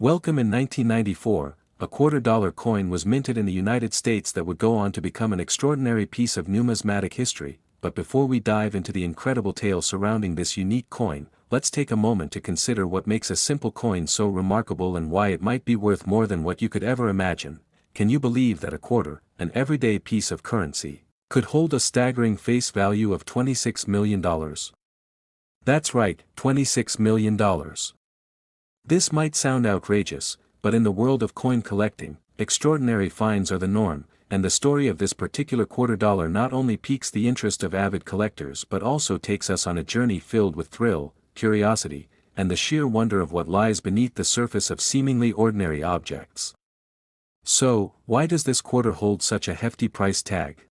Welcome. In 1994, a $quarter coin was minted in the United States that would go on to become an extraordinary piece of numismatic history. But before we dive into the incredible tale surrounding this unique coin, let's take a moment to consider what makes a simple coin so remarkable and why it might be worth more than what you could ever imagine. Can you believe that a quarter, an everyday piece of currency, could hold a staggering face value of $26 million? That's right, $26 million. This might sound outrageous, but in the world of coin collecting, extraordinary finds are the norm, and the story of this particular $quarter not only piques the interest of avid collectors but also takes us on a journey filled with thrill, curiosity, and the sheer wonder of what lies beneath the surface of seemingly ordinary objects. So, why does this quarter hold such a hefty price tag?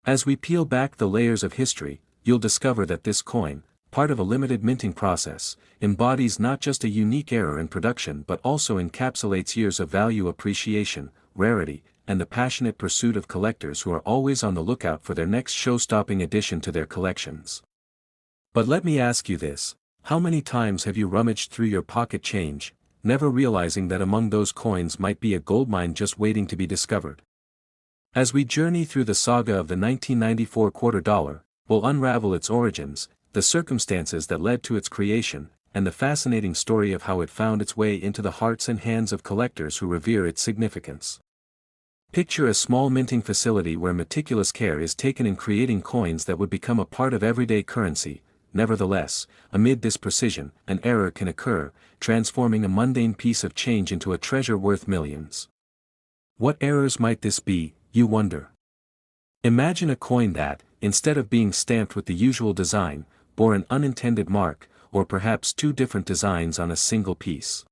As we peel back the layers of history, you'll discover that this coin, part of a limited minting process, embodies not just a unique era in production but also encapsulates years of value appreciation, rarity, and the passionate pursuit of collectors who are always on the lookout for their next show-stopping addition to their collections. But let me ask you this, how many times have you rummaged through your pocket change, never realizing that among those coins might be a goldmine just waiting to be discovered? As we journey through the saga of the 1994 $quarter, we'll unravel its origins, the circumstances that led to its creation, and the fascinating story of how it found its way into the hearts and hands of collectors who revere its significance. Picture a small minting facility where meticulous care is taken in creating coins that would become a part of everyday currency. Nevertheless, amid this precision, an error can occur, transforming a mundane piece of change into a treasure worth millions. What errors might this be, you wonder? Imagine a coin that, instead of being stamped with the usual design, bore an unintended mark, or perhaps two different designs on a single piece.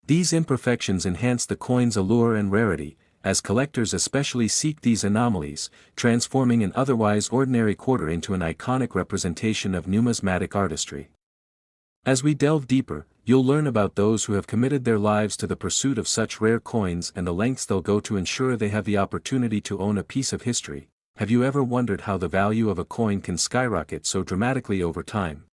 These imperfections enhance the coin's allure and rarity, as collectors especially seek these anomalies, transforming an otherwise ordinary quarter into an iconic representation of numismatic artistry. As we delve deeper, you'll learn about those who have committed their lives to the pursuit of such rare coins and the lengths they'll go to ensure they have the opportunity to own a piece of history. Have you ever wondered how the value of a coin can skyrocket so dramatically over time?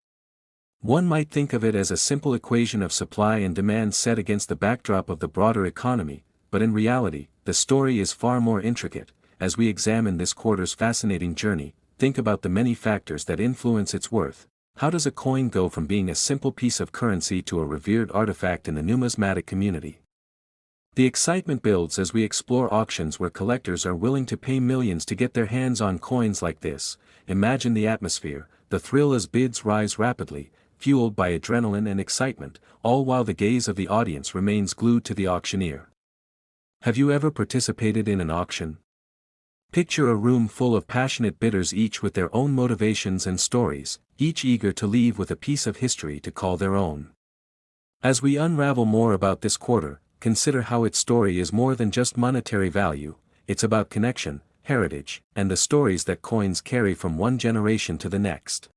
One might think of it as a simple equation of supply and demand set against the backdrop of the broader economy, but in reality, the story is far more intricate. As we examine this quarter's fascinating journey, think about the many factors that influence its worth. How does a coin go from being a simple piece of currency to a revered artifact in the numismatic community? The excitement builds as we explore auctions where collectors are willing to pay millions to get their hands on coins like this. Imagine the atmosphere, the thrill as bids rise rapidly, fueled by adrenaline and excitement, all while the gaze of the audience remains glued to the auctioneer. Have you ever participated in an auction? Picture a room full of passionate bidders, each with their own motivations and stories, each eager to leave with a piece of history to call their own. As we unravel more about this quarter, consider how its story is more than just monetary value. It's about connection, heritage, and the stories that coins carry from one generation to the next.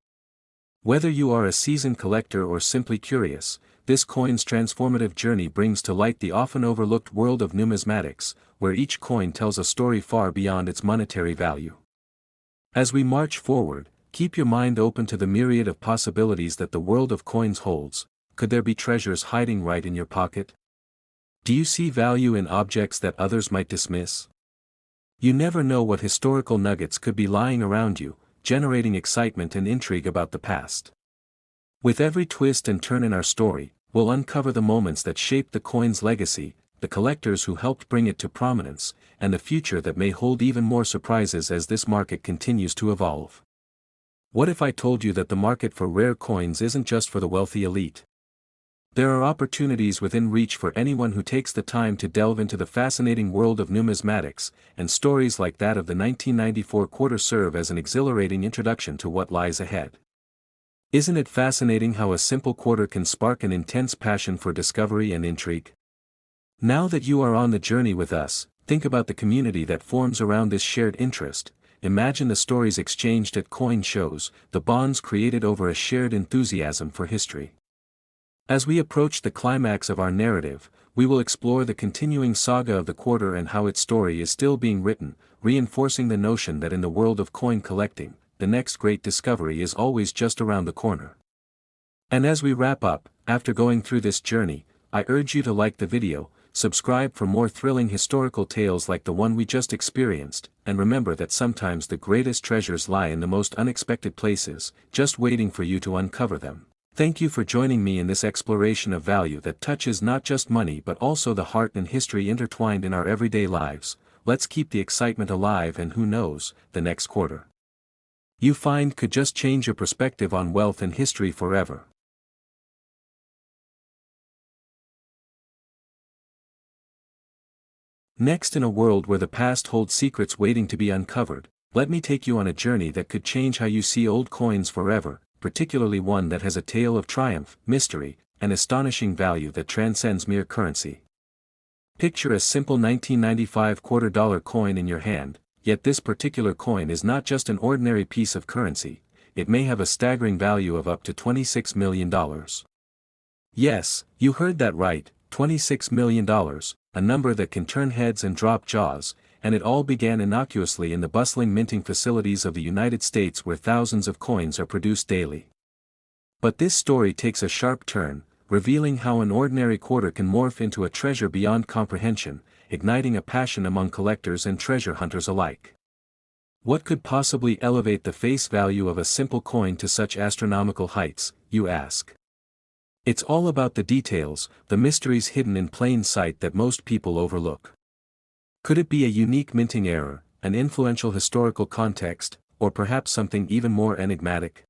Whether you are a seasoned collector or simply curious, this coin's transformative journey brings to light the often overlooked world of numismatics, where each coin tells a story far beyond its monetary value. As we march forward, keep your mind open to the myriad of possibilities that the world of coins holds. Could there be treasures hiding right in your pocket? Do you see value in objects that others might dismiss? You never know what historical nuggets could be lying around you, generating excitement and intrigue about the past. With every twist and turn in our story, we'll uncover the moments that shaped the coin's legacy, the collectors who helped bring it to prominence, and the future that may hold even more surprises as this market continues to evolve. What if I told you that the market for rare coins isn't just for the wealthy elite? There are opportunities within reach for anyone who takes the time to delve into the fascinating world of numismatics, and stories like that of the 1994 quarter serve as an exhilarating introduction to what lies ahead. Isn't it fascinating how a simple quarter can spark an intense passion for discovery and intrigue? Now that you are on the journey with us, think about the community that forms around this shared interest. Imagine the stories exchanged at coin shows, the bonds created over a shared enthusiasm for history. As we approach the climax of our narrative, we will explore the continuing saga of the quarter and how its story is still being written, reinforcing the notion that in the world of coin collecting, the next great discovery is always just around the corner. And as we wrap up, after going through this journey, I urge you to like the video, subscribe for more thrilling historical tales like the one we just experienced, and remember that sometimes the greatest treasures lie in the most unexpected places, just waiting for you to uncover them. Thank you for joining me in this exploration of value that touches not just money but also the heart and history intertwined in our everyday lives. Let's keep the excitement alive, and who knows, the next quarter you find could just change your perspective on wealth and history forever. Next, in a world where the past holds secrets waiting to be uncovered, let me take you on a journey that could change how you see old coins forever, particularly one that has a tale of triumph, mystery, and astonishing value that transcends mere currency. Picture a simple 1995 quarter-dollar coin in your hand, yet this particular coin is not just an ordinary piece of currency, it may have a staggering value of up to $26 million. Yes, you heard that right, $26 million, a number that can turn heads and drop jaws, and it all began innocuously in the bustling minting facilities of the United States where thousands of coins are produced daily. But this story takes a sharp turn, revealing how an ordinary quarter can morph into a treasure beyond comprehension, igniting a passion among collectors and treasure hunters alike. What could possibly elevate the face value of a simple coin to such astronomical heights, you ask? It's all about the details, the mysteries hidden in plain sight that most people overlook. Could it be a unique minting error, an influential historical context, or perhaps something even more enigmatic?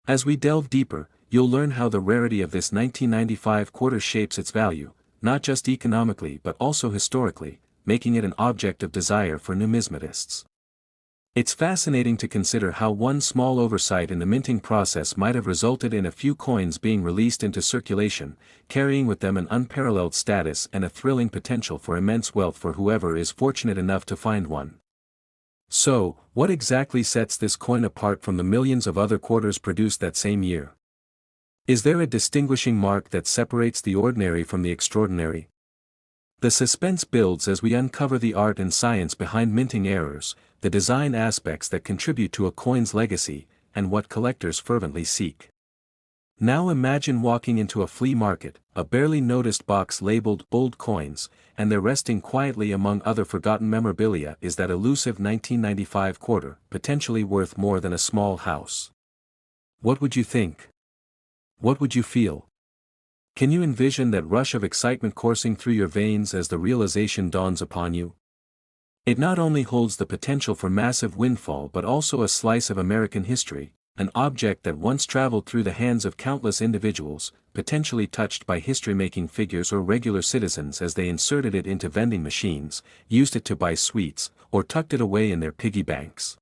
As we delve deeper, you'll learn how the rarity of this 1995 quarter shapes its value, not just economically but also historically, making it an object of desire for numismatists. It's fascinating to consider how one small oversight in the minting process might have resulted in a few coins being released into circulation, carrying with them an unparalleled status and a thrilling potential for immense wealth for whoever is fortunate enough to find one. So, what exactly sets this coin apart from the millions of other quarters produced that same year? Is there a distinguishing mark that separates the ordinary from the extraordinary? The suspense builds as we uncover the art and science behind minting errors, the design aspects that contribute to a coin's legacy, and what collectors fervently seek. Now imagine walking into a flea market, a barely noticed box labeled "old coins," and there resting quietly among other forgotten memorabilia is that elusive 1995 quarter, potentially worth more than a small house. What would you think? What would you feel? Can you envision that rush of excitement coursing through your veins as the realization dawns upon you? It not only holds the potential for massive windfall but also a slice of American history, an object that once traveled through the hands of countless individuals, potentially touched by history-making figures or regular citizens as they inserted it into vending machines, used it to buy sweets, or tucked it away in their piggy banks.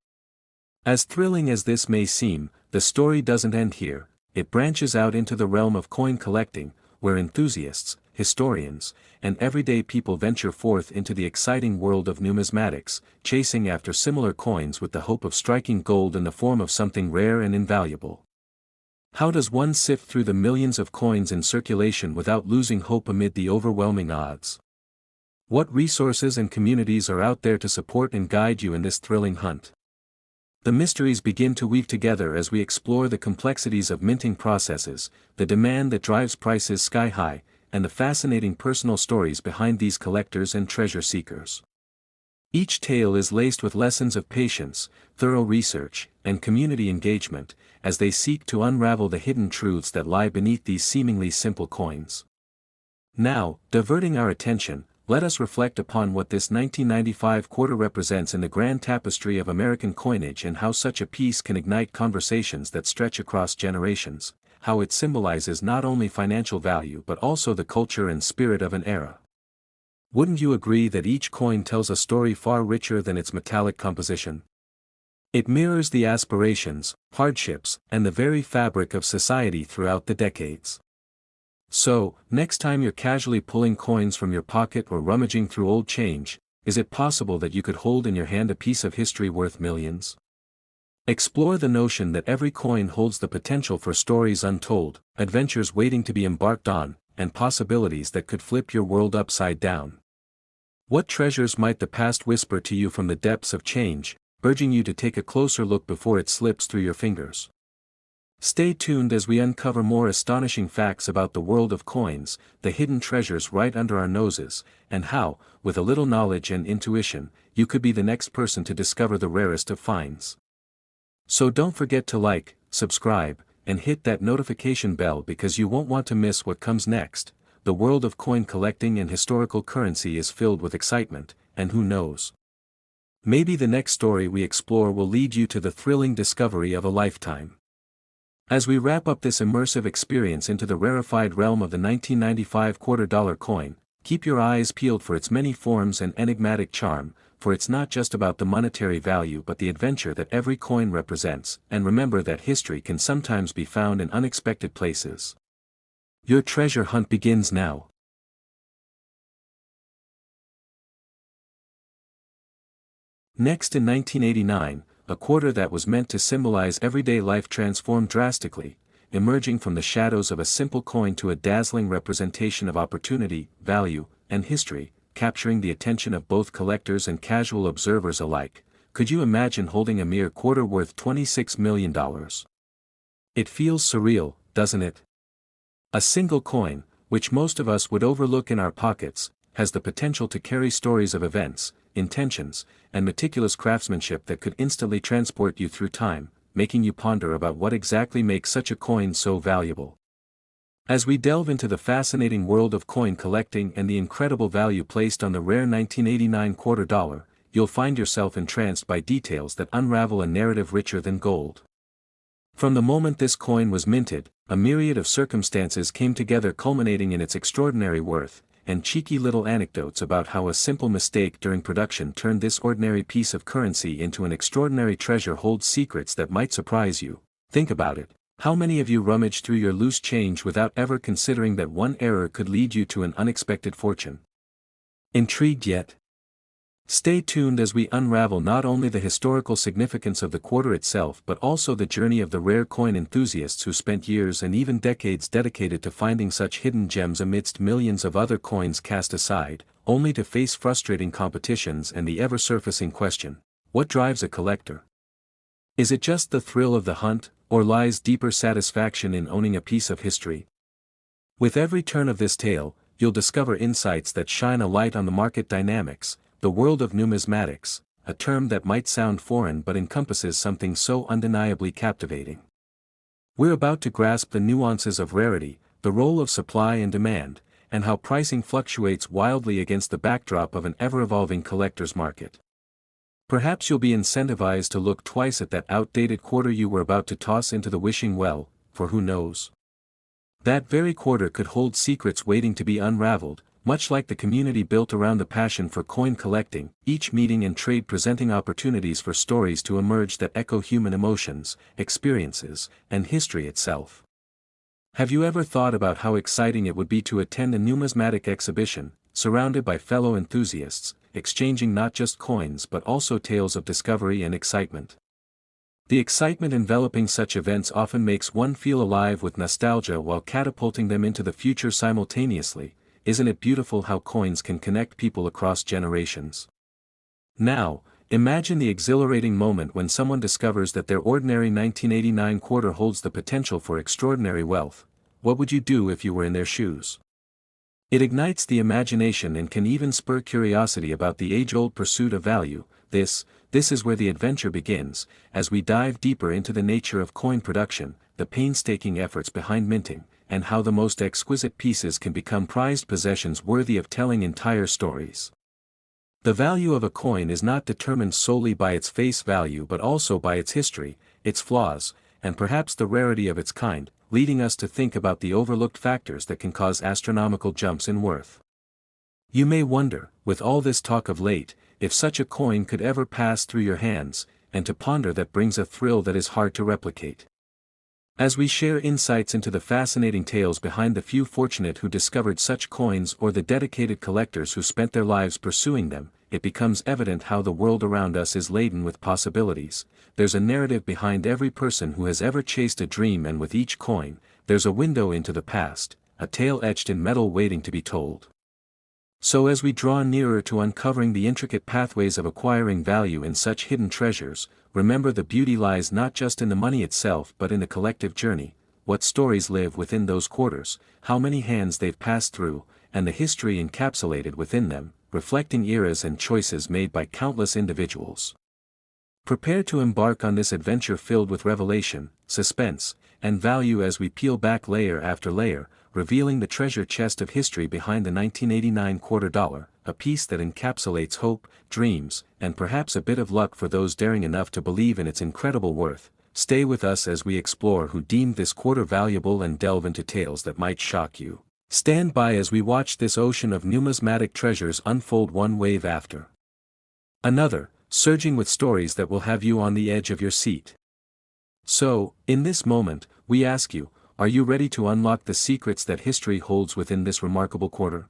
As thrilling as this may seem, the story doesn't end here. It branches out into the realm of coin collecting, where enthusiasts, historians, and everyday people venture forth into the exciting world of numismatics, chasing after similar coins with the hope of striking gold in the form of something rare and invaluable. How does one sift through the millions of coins in circulation without losing hope amid the overwhelming odds? What resources and communities are out there to support and guide you in this thrilling hunt? The mysteries begin to weave together as we explore the complexities of minting processes, the demand that drives prices sky high, and the fascinating personal stories behind these collectors and treasure seekers. Each tale is laced with lessons of patience, thorough research, and community engagement, as they seek to unravel the hidden truths that lie beneath these seemingly simple coins. Now, diverting our attention, let us reflect upon what this 1995 quarter represents in the grand tapestry of American coinage and how such a piece can ignite conversations that stretch across generations, how it symbolizes not only financial value but also the culture and spirit of an era. Wouldn't you agree that each coin tells a story far richer than its metallic composition? It mirrors the aspirations, hardships, and the very fabric of society throughout the decades. So, next time you're casually pulling coins from your pocket or rummaging through old change, is it possible that you could hold in your hand a piece of history worth millions? Explore the notion that every coin holds the potential for stories untold, adventures waiting to be embarked on, and possibilities that could flip your world upside down. What treasures might the past whisper to you from the depths of change, urging you to take a closer look before it slips through your fingers? Stay tuned as we uncover more astonishing facts about the world of coins, the hidden treasures right under our noses, and how, with a little knowledge and intuition, you could be the next person to discover the rarest of finds. So don't forget to like, subscribe, and hit that notification bell because you won't want to miss what comes next. The world of coin collecting and historical currency is filled with excitement, and who knows? Maybe the next story we explore will lead you to the thrilling discovery of a lifetime. As we wrap up this immersive experience into the rarefied realm of the 1995 $quarter coin, keep your eyes peeled for its many forms and enigmatic charm, for it's not just about the monetary value but the adventure that every coin represents, and remember that history can sometimes be found in unexpected places. Your treasure hunt begins now. Next, in 1989, a quarter that was meant to symbolize everyday life transformed drastically, emerging from the shadows of a simple coin to a dazzling representation of opportunity, value, and history, capturing the attention of both collectors and casual observers alike. Could you imagine holding a mere quarter worth $26 million? It feels surreal, doesn't it? A single coin, which most of us would overlook in our pockets, has the potential to carry stories of events, intentions, and meticulous craftsmanship that could instantly transport you through time, making you ponder about what exactly makes such a coin so valuable. As we delve into the fascinating world of coin collecting and the incredible value placed on the rare 1989 $quarter, you'll find yourself entranced by details that unravel a narrative richer than gold. From the moment this coin was minted, a myriad of circumstances came together, culminating in its extraordinary worth, and cheeky little anecdotes about how a simple mistake during production turned this ordinary piece of currency into an extraordinary treasure hold secrets that might surprise you. Think about it. How many of you rummage through your loose change without ever considering that one error could lead you to an unexpected fortune? Intrigued yet? Stay tuned as we unravel not only the historical significance of the quarter itself but also the journey of the rare coin enthusiasts who spent years and even decades dedicated to finding such hidden gems amidst millions of other coins cast aside, only to face frustrating competitions and the ever-surfacing question: what drives a collector? Is it just the thrill of the hunt, or lies deeper satisfaction in owning a piece of history? With every turn of this tale, you'll discover insights that shine a light on the market dynamics, the world of numismatics, a term that might sound foreign but encompasses something so undeniably captivating. We're about to grasp the nuances of rarity, the role of supply and demand, and how pricing fluctuates wildly against the backdrop of an ever-evolving collector's market. Perhaps you'll be incentivized to look twice at that outdated quarter you were about to toss into the wishing well, for who knows? That very quarter could hold secrets waiting to be unraveled, much like the community built around the passion for coin collecting, each meeting and trade presenting opportunities for stories to emerge that echo human emotions, experiences, and history itself. Have you ever thought about how exciting it would be to attend a numismatic exhibition, surrounded by fellow enthusiasts, exchanging not just coins but also tales of discovery and excitement? The excitement enveloping such events often makes one feel alive with nostalgia while catapulting them into the future simultaneously. Isn't it beautiful how coins can connect people across generations? Now, imagine the exhilarating moment when someone discovers that their ordinary 1989 quarter holds the potential for extraordinary wealth. What would you do if you were in their shoes? It ignites the imagination and can even spur curiosity about the age-old pursuit of value. This is where the adventure begins, as we dive deeper into the nature of coin production, the painstaking efforts behind minting, and how the most exquisite pieces can become prized possessions worthy of telling entire stories. The value of a coin is not determined solely by its face value but also by its history, its flaws, and perhaps the rarity of its kind, leading us to think about the overlooked factors that can cause astronomical jumps in worth. You may wonder, with all this talk of late, if such a coin could ever pass through your hands, and to ponder that brings a thrill that is hard to replicate. As we share insights into the fascinating tales behind the few fortunate who discovered such coins or the dedicated collectors who spent their lives pursuing them, it becomes evident how the world around us is laden with possibilities. There's a narrative behind every person who has ever chased a dream, and with each coin, there's a window into the past, a tale etched in metal waiting to be told. So as we draw nearer to uncovering the intricate pathways of acquiring value in such hidden treasures, remember the beauty lies not just in the money itself but in the collective journey, what stories live within those quarters, how many hands they've passed through, and the history encapsulated within them, reflecting eras and choices made by countless individuals. Prepare to embark on this adventure filled with revelation, suspense, and value as we peel back layer after layer, revealing the treasure chest of history behind the 1989 quarter dollar, a piece that encapsulates hope, dreams, and perhaps a bit of luck for those daring enough to believe in its incredible worth. Stay with us as we explore who deemed this quarter valuable and delve into tales that might shock you. Stand by as we watch this ocean of numismatic treasures unfold one wave after another, surging with stories that will have you on the edge of your seat. So, in this moment, we ask you, are you ready to unlock the secrets that history holds within this remarkable quarter?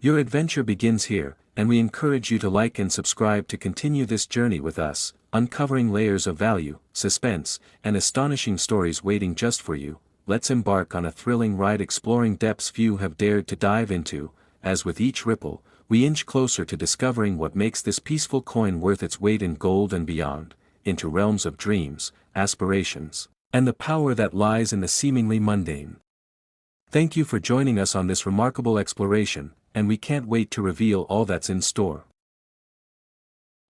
Your adventure begins here, and we encourage you to like and subscribe to continue this journey with us, uncovering layers of value, suspense, and astonishing stories waiting just for you. Let's embark on a thrilling ride exploring depths few have dared to dive into, as with each ripple, we inch closer to discovering what makes this peaceful coin worth its weight in gold and beyond, into realms of dreams, aspirations, and the power that lies in the seemingly mundane. Thank you for joining us on this remarkable exploration, and we can't wait to reveal all that's in store.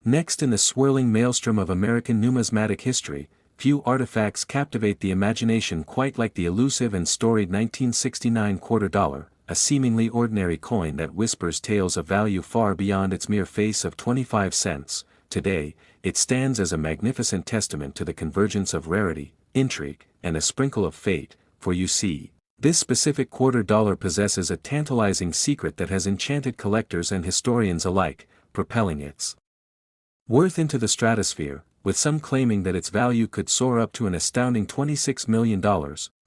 Next in the swirling maelstrom of American numismatic history, few artifacts captivate the imagination quite like the elusive and storied 1969 quarter dollar, a seemingly ordinary coin that whispers tales of value far beyond its mere face of 25 cents. Today, it stands as a magnificent testament to the convergence of rarity, intrigue, and a sprinkle of fate, for you see, this specific quarter dollar possesses a tantalizing secret that has enchanted collectors and historians alike, propelling its worth into the stratosphere, with some claiming that its value could soar up to an astounding $26 million,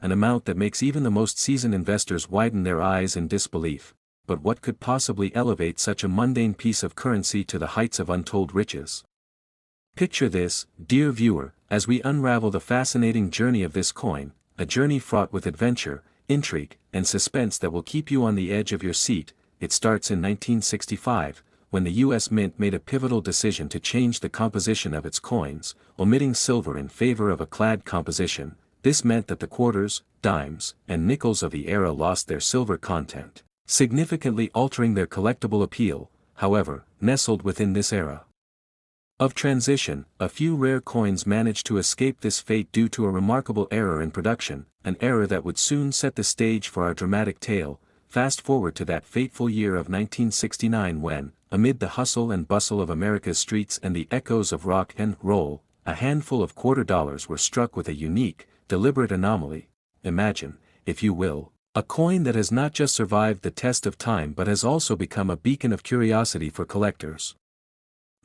an amount that makes even the most seasoned investors widen their eyes in disbelief. But what could possibly elevate such a mundane piece of currency to the heights of untold riches? Picture this, dear viewer, as we unravel the fascinating journey of this coin, a journey fraught with adventure, intrigue, and suspense that will keep you on the edge of your seat. It starts in 1965, when the U.S. Mint made a pivotal decision to change the composition of its coins, omitting silver in favor of a clad composition. This meant that the quarters, dimes, and nickels of the era lost their silver content, significantly altering their collectible appeal. However, nestled within this era of transition, a few rare coins managed to escape this fate due to a remarkable error in production, an error that would soon set the stage for our dramatic tale. Fast forward to that fateful year of 1969 when, amid the hustle and bustle of America's streets and the echoes of rock and roll, a handful of quarter dollars were struck with a unique, deliberate anomaly. Imagine, if you will, a coin that has not just survived the test of time but has also become a beacon of curiosity for collectors,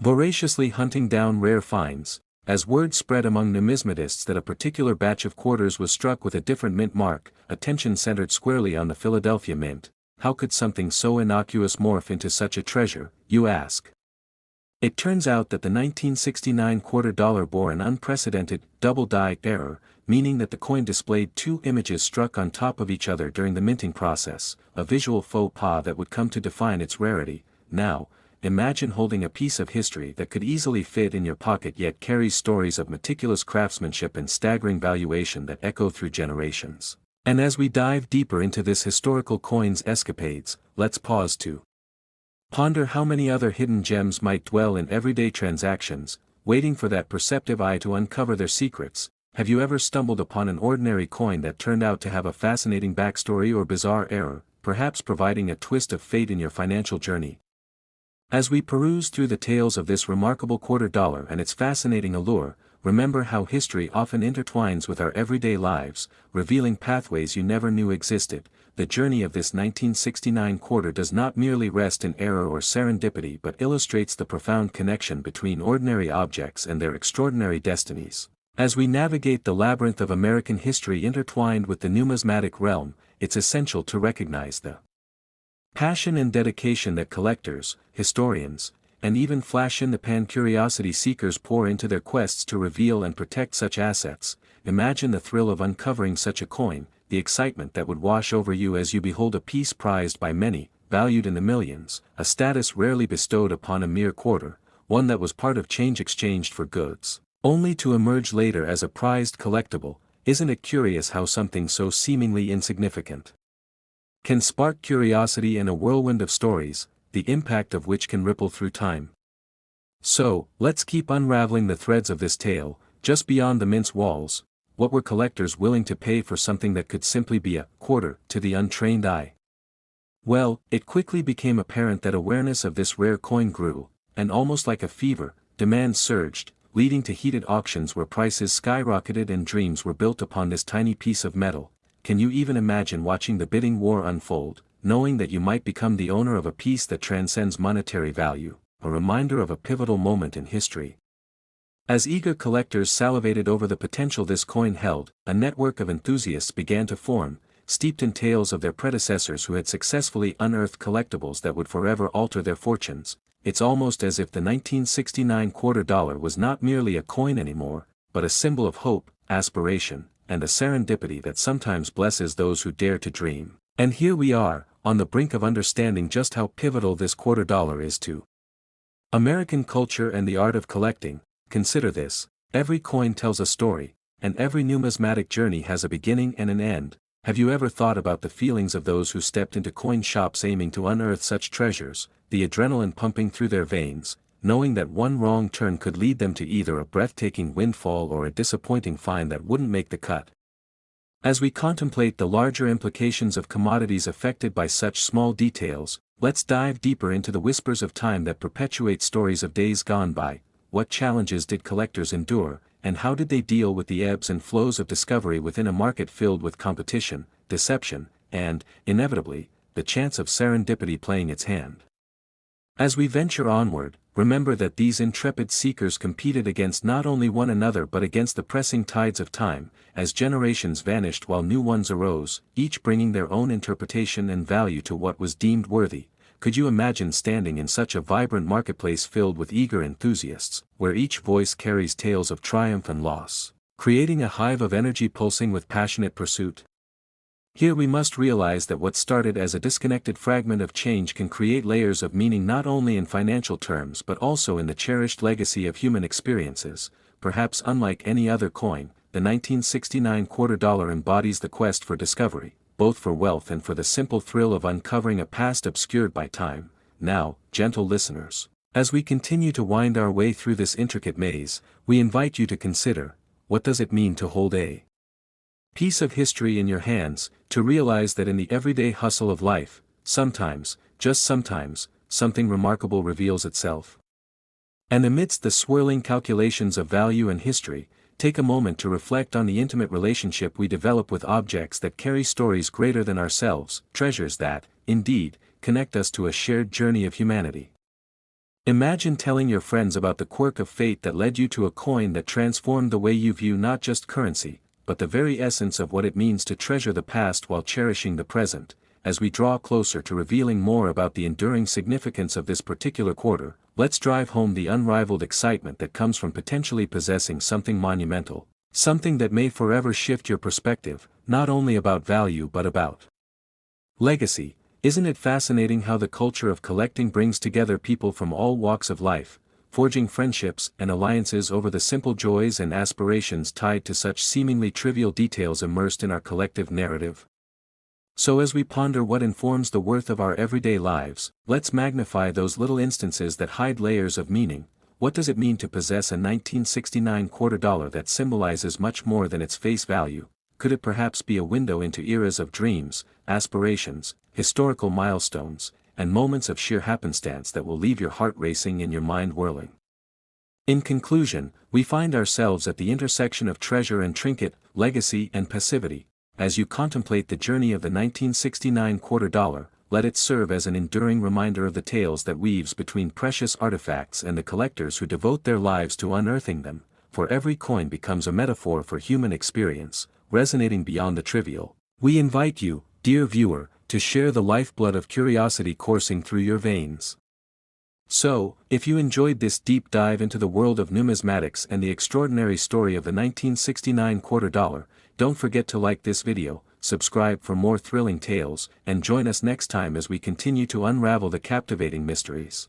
voraciously hunting down rare finds. As word spread among numismatists that a particular batch of quarters was struck with a different mint mark, attention centered squarely on the Philadelphia Mint. How could something so innocuous morph into such a treasure, you ask? It turns out that the 1969 quarter dollar bore an unprecedented double-die error, meaning that the coin displayed two images struck on top of each other during the minting process, a visual faux pas that would come to define its rarity. Now, imagine holding a piece of history that could easily fit in your pocket yet carries stories of meticulous craftsmanship and staggering valuation that echo through generations. And as we dive deeper into this historical coin's escapades, let's pause to ponder how many other hidden gems might dwell in everyday transactions, waiting for that perceptive eye to uncover their secrets. Have you ever stumbled upon an ordinary coin that turned out to have a fascinating backstory or bizarre error, perhaps providing a twist of fate in your financial journey? As we peruse through the tales of this remarkable quarter dollar and its fascinating allure, remember how history often intertwines with our everyday lives, revealing pathways you never knew existed. The journey of this 1969 quarter does not merely rest in error or serendipity but illustrates the profound connection between ordinary objects and their extraordinary destinies. As we navigate the labyrinth of American history intertwined with the numismatic realm, it's essential to recognize the passion and dedication that collectors, historians, and even flash-in-the-pan curiosity seekers pour into their quests to reveal and protect such assets. Imagine the thrill of uncovering such a coin, the excitement that would wash over you as you behold a piece prized by many, valued in the millions, a status rarely bestowed upon a mere quarter, one that was part of change exchanged for goods, only to emerge later as a prized collectible. Isn't it curious how something so seemingly insignificant can spark curiosity and a whirlwind of stories, the impact of which can ripple through time? So, let's keep unraveling the threads of this tale. Just beyond the mint's walls, what were collectors willing to pay for something that could simply be a quarter to the untrained eye? Well, it quickly became apparent that awareness of this rare coin grew, and almost like a fever, demand surged, leading to heated auctions where prices skyrocketed and dreams were built upon this tiny piece of metal. Can you even imagine watching the bidding war unfold, knowing that you might become the owner of a piece that transcends monetary value, a reminder of a pivotal moment in history? As eager collectors salivated over the potential this coin held, a network of enthusiasts began to form, steeped in tales of their predecessors who had successfully unearthed collectibles that would forever alter their fortunes. It's almost as if the 1969 quarter dollar was not merely a coin anymore, but a symbol of hope, aspiration, and a serendipity that sometimes blesses those who dare to dream. And here we are, on the brink of understanding just how pivotal this quarter dollar is to American culture and the art of collecting. Consider this: every coin tells a story, and every numismatic journey has a beginning and an end. Have you ever thought about the feelings of those who stepped into coin shops aiming to unearth such treasures, the adrenaline pumping through their veins, knowing that one wrong turn could lead them to either a breathtaking windfall or a disappointing find that wouldn't make the cut? As we contemplate the larger implications of commodities affected by such small details, let's dive deeper into the whispers of time that perpetuate stories of days gone by. What challenges did collectors endure, and how did they deal with the ebbs and flows of discovery within a market filled with competition, deception, and, inevitably, the chance of serendipity playing its hand? As we venture onward, remember that these intrepid seekers competed against not only one another but against the pressing tides of time, as generations vanished while new ones arose, each bringing their own interpretation and value to what was deemed worthy. Could you imagine standing in such a vibrant marketplace filled with eager enthusiasts, where each voice carries tales of triumph and loss, creating a hive of energy pulsing with passionate pursuit? Here we must realize that what started as a disconnected fragment of change can create layers of meaning not only in financial terms but also in the cherished legacy of human experiences. Perhaps unlike any other coin, the 1969 quarter dollar embodies the quest for discovery, both for wealth and for the simple thrill of uncovering a past obscured by time. Now, gentle listeners, as we continue to wind our way through this intricate maze, we invite you to consider, what does it mean to hold a piece of history in your hands, to realize that in the everyday hustle of life, sometimes, just sometimes, something remarkable reveals itself? And amidst the swirling calculations of value and history, take a moment to reflect on the intimate relationship we develop with objects that carry stories greater than ourselves, treasures that, indeed, connect us to a shared journey of humanity. Imagine telling your friends about the quirk of fate that led you to a coin that transformed the way you view not just currency, but the very essence of what it means to treasure the past while cherishing the present. As we draw closer to revealing more about the enduring significance of this particular quarter, let's drive home the unrivaled excitement that comes from potentially possessing something monumental, something that may forever shift your perspective, not only about value but about legacy. Isn't it fascinating how the culture of collecting brings together people from all walks of life, forging friendships and alliances over the simple joys and aspirations tied to such seemingly trivial details immersed in our collective narrative? So as we ponder what informs the worth of our everyday lives, let's magnify those little instances that hide layers of meaning. What does it mean to possess a 1969 quarter dollar that symbolizes much more than its face value? Could it perhaps be a window into eras of dreams, aspirations, historical milestones, and moments of sheer happenstance that will leave your heart racing and your mind whirling? In conclusion, we find ourselves at the intersection of treasure and trinket, legacy and passivity. As you contemplate the journey of the 1969 quarter dollar, let it serve as an enduring reminder of the tales that weaves between precious artifacts and the collectors who devote their lives to unearthing them, for every coin becomes a metaphor for human experience, resonating beyond the trivial. We invite you, dear viewer, to share the lifeblood of curiosity coursing through your veins. So, if you enjoyed this deep dive into the world of numismatics and the extraordinary story of the 1969 quarter dollar, don't forget to like this video, subscribe for more thrilling tales, and join us next time as we continue to unravel the captivating mysteries.